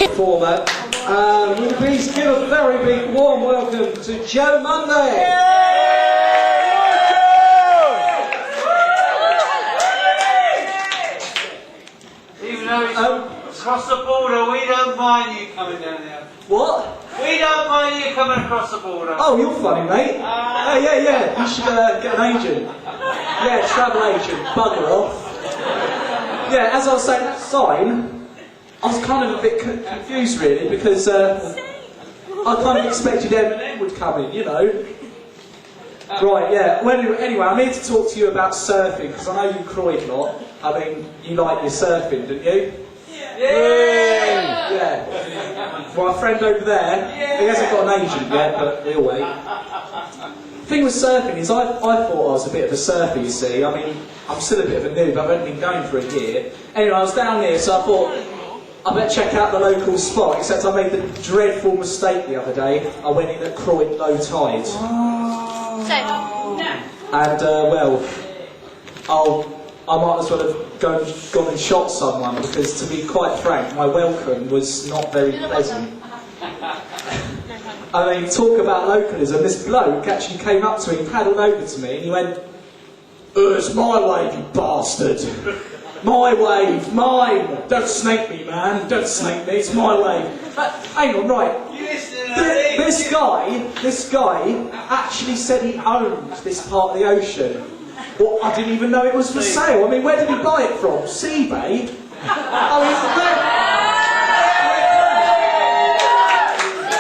Format. Will you please give a very big warm welcome to Joe Munday? Even though it's across the border, we don't mind you coming down here. What? We don't mind you coming across the border. Oh, you're funny, mate. Yeah. You should get an agent. Yeah, travel agent. Bugger off. Yeah, as I was saying, that sign, I was kind of a bit confused really, because I kind of expected M&M would come in, you know. Right, yeah. Well, anyway, I'm here to talk to you about surfing, because I know you Croyd lot. I mean, you like your surfing, don't you? Yeah. Well, my friend over there, he hasn't got an agent yet, but we'll wait. The thing with surfing is I thought I was a bit of a surfer, you see. I mean, I'm still a bit of a noob, I've only been going for a year. Anyway, I was down here, so I thought, I better check out the local spot, except I made the dreadful mistake the other day. I went in at Croyd low tide. And, well, I might as well have gone and shot someone, because to be quite frank, my welcome was not very pleasant. I mean, talk about localism, this bloke actually came up to me, paddled over to me, and he went, "It's my wave, you bastard. My wave, mine. Don't snake me, man. Don't snake me, it's my wave." Hang on, right. This guy actually said he owned this part of the ocean. Well, I didn't even know it was for sale. I mean, where did he buy it from? Seabay? I mean,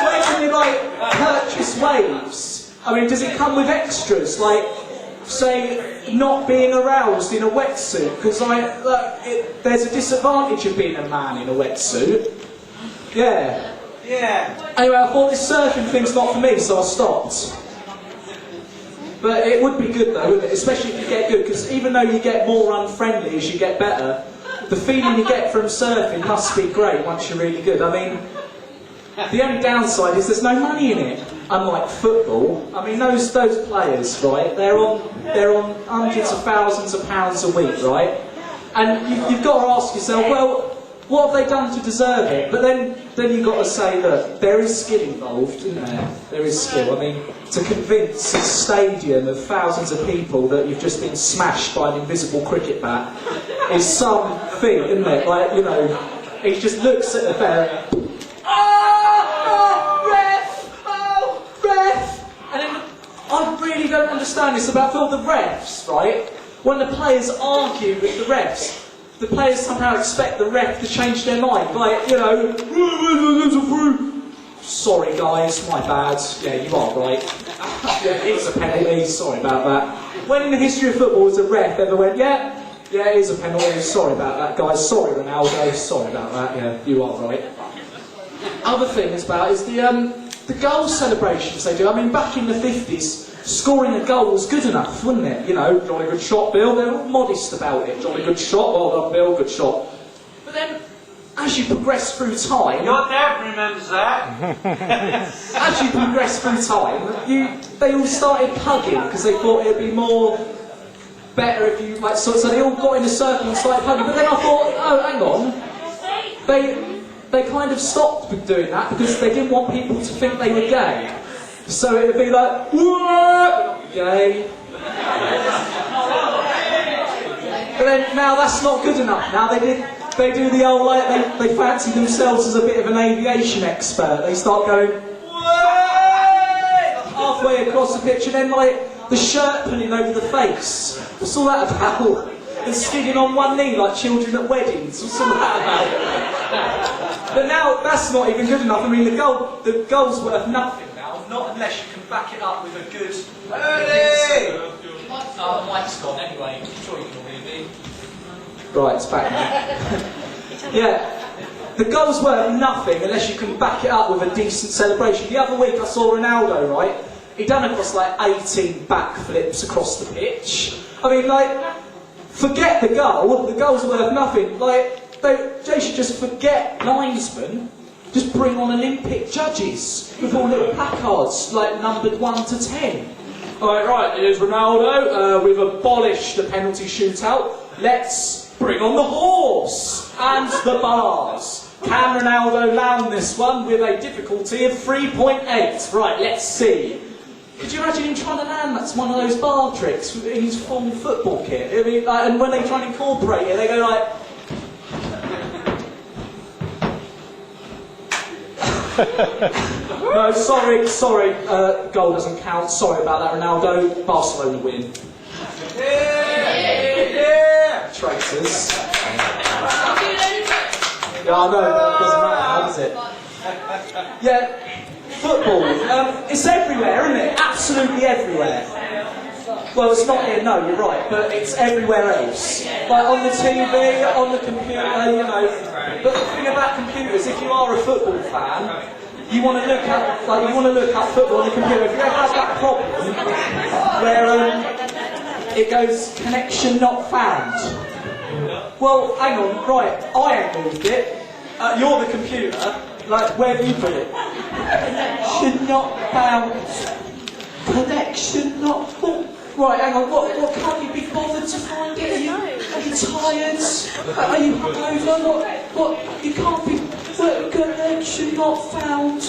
where can you, like, purchase waves? I mean, does it come with extras, like, say, not being aroused in a wetsuit? Because there's a disadvantage of being a man in a wetsuit. Yeah. Anyway, I thought this surfing thing's not for me, so I stopped. But it would be good though, wouldn't it? Especially if you get good, because even though you get more unfriendly as you get better, the feeling you get from surfing must be great once you're really good. I mean, the only downside is there's no money in it, unlike football. I mean, those players, right? They're on hundreds of thousands of pounds a week, right? And you've got to ask yourself, well, what have they done to deserve it? But then you've got to say, look, there is skill involved, isn't there? There is skill. I mean, to convince a stadium of thousands of people that you've just been smashed by an invisible cricket bat is something, isn't it? Like, you know, he just looks at the fair, ref! And then, I really don't understand this about all the refs, right? When the players argue with the refs, the players somehow expect the ref to change their mind. Like, you know, sorry guys, my bad. Yeah, you are right. It's a penalty, sorry about that. When in the history of football has a ref ever went, yeah, it is a penalty, sorry about that guys, sorry Ronaldo, sorry about that, yeah, you are right. Other thing is the goal celebrations they do. I mean, back in the 50s, scoring a goal was good enough, wasn't it? You know, jolly good shot, Bill. They were all modest about it. Jolly good shot, well done, Bill, good shot. But then, as you progress through time... Your dad remembers that. As you progress through time, they all started hugging, because they thought it would be better if you... so they all got in a circle and started hugging. But then I thought, oh, hang on. They kind of stopped doing that, because they didn't want people to think they were gay. So it would be like, whoa, gay. But then now that's not good enough. Now they do the old, like, they fancy themselves as a bit of an aviation expert. They start going, whoa, halfway across the pitch, and then like the shirt pulling over the face. What's all that about? And skidding on one knee like children at weddings. What's all that about? But now that's not even good enough. I mean, the goal's worth nothing. Not unless you can back it up with a good... Early! Oh, mic's gone anyway. I'm sure you can all hear me. Right, it's back now. Yeah. The goal's worth nothing unless you can back it up with a decent celebration. The other week I saw Ronaldo, right? He done across like 18 backflips across the pitch. I mean, like, forget the goal's worth nothing. Like, they should just forget linesmen. Just bring on Olympic judges with all little placards, like numbered 1 to 10. Right, here's Ronaldo. We've abolished the penalty shootout. Let's bring on the horse and the bars. Can Ronaldo land this one with a difficulty of 3.8? Right, let's see. Could you imagine him trying to land that's one of those bar tricks in his full football kit? I mean, like, and when they try and incorporate it, they go like... No, sorry, goal doesn't count. Sorry about that, Ronaldo. Barcelona win. Yeah! Traitors. Yeah, I know, it doesn't matter how, does it? Yeah, football. It's everywhere, isn't it? Absolutely everywhere. Well, it's not here, no, you're right, but it's everywhere else. Like on the TV, on the computer, you know. But the thing about computers, if you are a football fan, you want to look at football on the computer. If you ever have that problem where it goes connection not found. Well, hang on, right, I ain't moved it. You're the computer. Like, where have you put it? Connection not found. Connection not found. Right, hang on, what can't you be bothered to find it? Are you tired? Are you hungover? What, you can't be... Connection not found.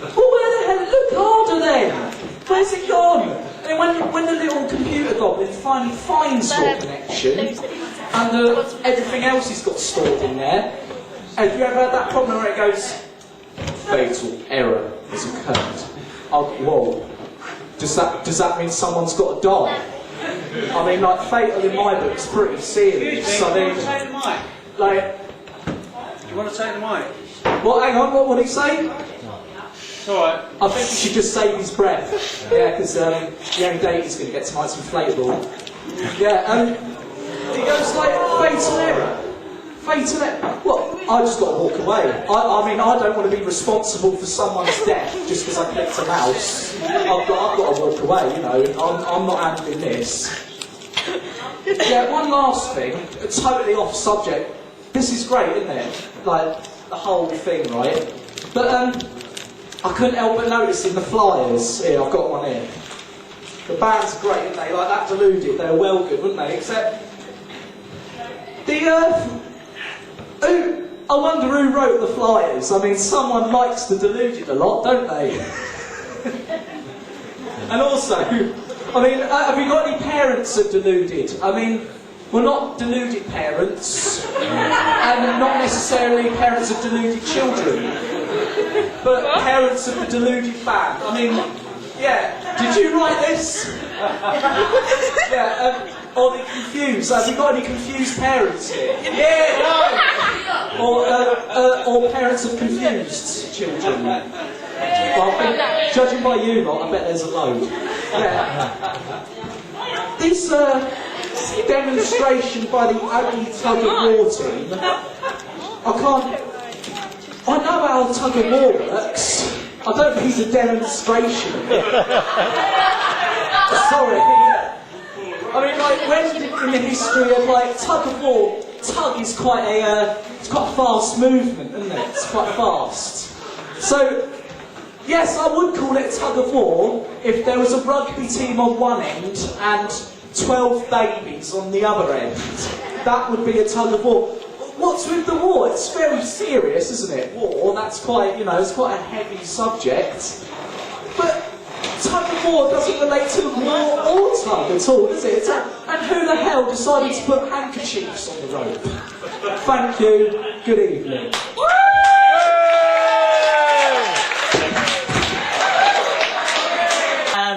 Well, where the hell? Look harder then. Where's it gone? And when the little computer goblin finally finds your connection, and everything else he's got stored in there, have you ever had that problem where it goes, fatal error has occurred? Oh, whoa. Does that mean someone's got to die? I mean, like, fatal in my book is pretty serious. I mean, take the mic? like... Do you want to take the mic? Well, hang on, what did he say? It's alright. I think he should just save his breath. Yeah, because the only date he's going to get tonight's inflatable. Yeah, he goes like, fatal error. Fatal error. What? I just got to walk away. I mean, I don't want to be responsible for someone's death just because I clicked a mouse. I've got to walk away, you know. I'm not handling this. Yeah, one last thing, totally off subject. This is great, isn't it? Like, the whole thing, right? But, I couldn't help but notice in the flyers, here, I've got one here. The band's great, aren't they? Like that Deluded, they were well good, weren't they? Except, I wonder who wrote the flyers. I mean, someone likes the Deluded a lot, don't they? And also, I mean, have you got any parents of Deluded? I mean, we're not deluded parents, and not necessarily parents of deluded children, but parents of the deluded band. I mean, yeah, did you write this? Yeah, or the confused. Have you got any confused parents here? Yeah, no. Or parents of confused children. Well, I think, judging by you lot, I bet there's a load. Yeah. This demonstration by the ugly tug of war team. I know how tug of war works. I don't need a demonstration. Sorry. I mean, like, when in the history of like tug of war, tug is quite a fast movement, isn't it? It's quite fast. So, yes, I would call it tug of war if there was a rugby team on one end and 12 babies on the other end. That would be a tug of war. What's with the war? It's very serious, isn't it? War, that's quite, you know, it's quite a heavy subject. But tug of war doesn't relate to war or tug at all, does it? And who the hell decided to put handkerchiefs on the rope? Thank you. Good evening.